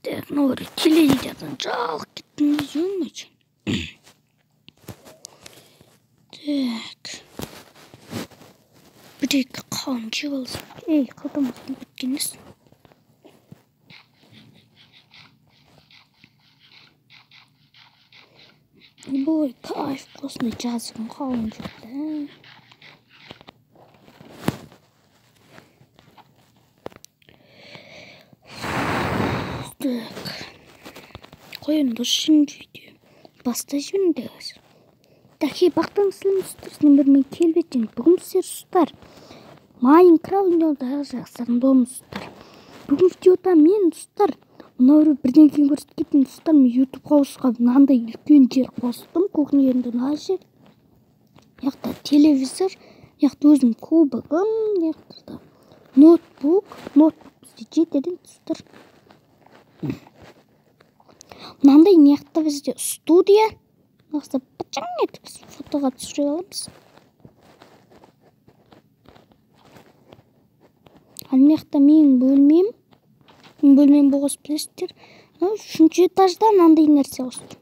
Так, ну телевизордан жалып кеттім дейсің Так. Bir-екі қауын жеп алсам. Қалтамыз келіп кеткенбіз. Бой, кайф, вкусный жазым қауын жепті. Так. Қойын дұрсын жүйді. Баста жөнді қазір. Дахи бақтан сілімістер, сенбірмен келбетін бүгін сер сұстар. Майнкрафт ойнаудағы жақсарын болмыз сұстар. Бүгін видеода мен сұстар. Мұнауыры бірден кейін көрсеткетін сұстар. Мен YouTube қауысқа мынандай үлкен жер қостым. Кухнерінде мына жер. Яқта телевизор. Яқта өзім кубығым. Яқта ноутбук. Ноутбук бізде жетеден сұстар. Мынандай яқта бізде студия. Нақса бачаң етіп фотоға түсіре аламыз. Аймақта менің бөлмем. Менің бөлмем боғыз білесіздер. Үшінші этажда мынандай нәрсе қостым.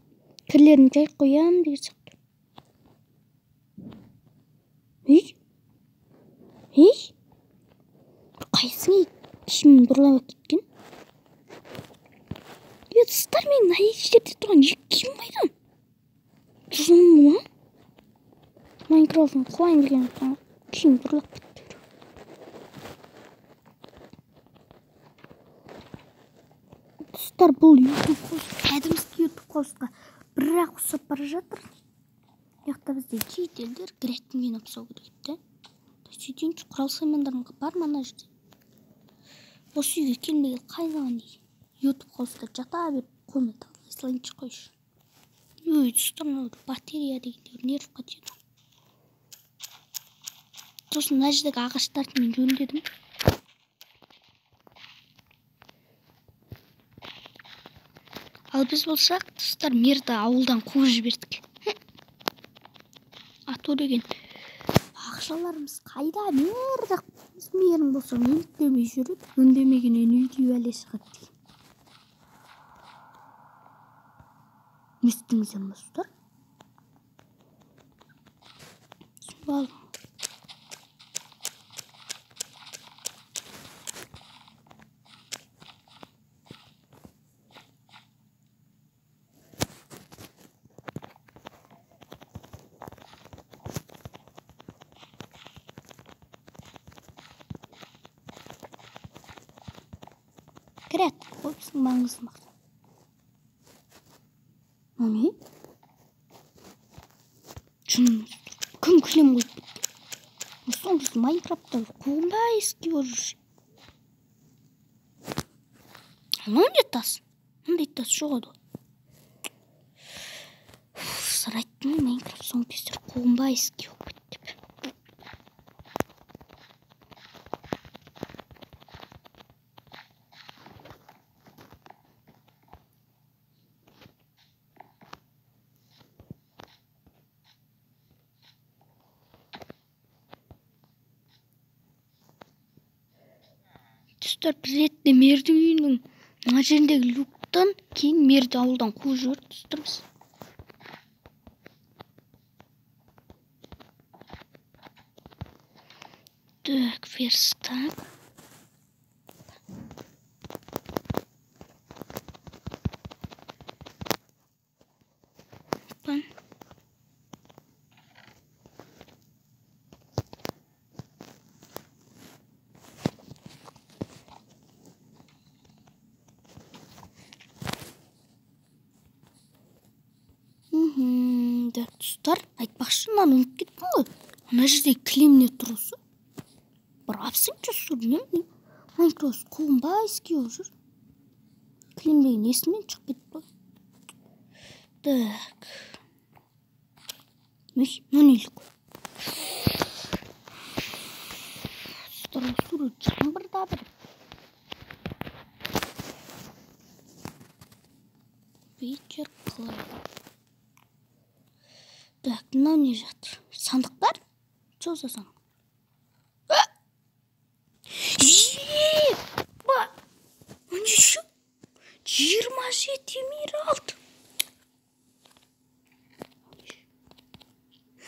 Кірлерін жай қоям деген сияқты. Қайсың ішімнен бұрылап кеткен? Достар, мен мына жерде тұрған киім қайдан? Тұзым ма? Майнкрафтын қуайын деген киім бұрылап кетті. Достар, бұл YouTube қосқа, кәдімізгі YouTube қосқа бірақ ұсып бара жатыр. Яқта бізде шетелдер кіретін мен апсау керек. Сөйтейінші құрал саймандарым бар мана жерде. Осы үйге келмеген қайнаған дейді. YouTube қосқа жата беріп коммент алайыншы қойшы. Тұстан батарея дегендер нерв қатеді. Сосын мына жердегі ағаштарды мен жөндедім. Ал біз болсақ, достар, мерді ауылдан қуып жібердік. Атөлеген ақшаларымыз қайда? Мерді мерің болса өңдемей жүріп, өңдемегенен үйге әле шығады. Не істіңіздер достар? Ал. Кірет, қойыпсың маңызды мақсат. Маме? Күн кілем қойып бітті. Соң біз Майнкрафтта қуынбай іске көрір. Мұндай тас? Мұндай тас жоғады. Сырайттың Майнкрафт соң кездер қуынбай іске көріп бітті. Достар, бір ретте мердің үйінің мына жеріндегі люктан кейін мерді ауылдан қуып жіберді достарымыз. Так, верстак. Достар, айтпақшы, мен ұмытып кеттім ғой. Ана жерде кілеміне тұрысы. Бір апсың жүр, білмеймін. Майнкрафт қуынбай іске жүр. Кілемдегі несімен шығып кетті ғой. Так. Нөнелік. Достар, жаңбырда бір. Вечер класс. Так, мынау не жатыр? Сандықтар? Что за сандық? Ба! Оны шу? Жер жеті Эмиралт.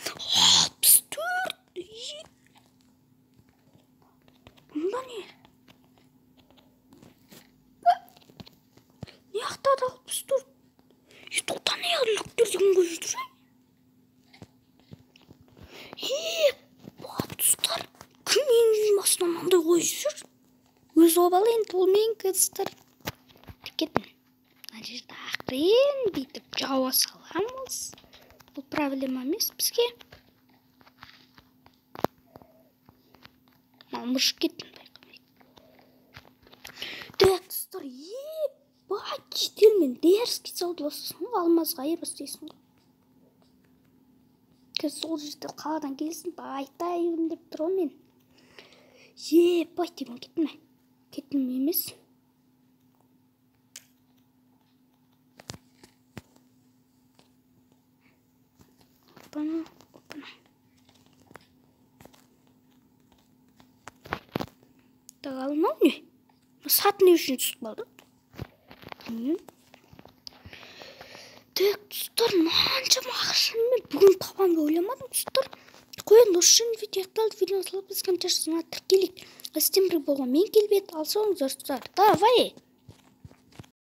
64. Bunda ne? Ne yakta da 64? YouTube'da ne yazılık durduğunu koyuştur. Bu dostlar kim yenilmez aslananda koyuştur? Өз обалы енді ол мен кыздар. Кетін. Мына жерде ақырын бүйтіп жауа саламыз. Бұл проблема емес бізге. Мұршық кеттім байқамайды. Так, достар, бай кетелмен дерзкий саудаласың, алмазға айырбастайсың. Қазір сол жерде қаладан келсін, байтайын деп тұр мен. Бай деймін, кетме. Кетме емес. Опана. Так, алынау не? Сат не үшін түсіп қалды? Так, достар, мынаншама ақшаны мен бүгін табамын деп ойламадым, достар. Қойын, осы үшін видео аяқталды. Видеоны салып, біз қанша жасына тіркелейік. Астен бір болған мен келбет, алсаңыз достар. Давай!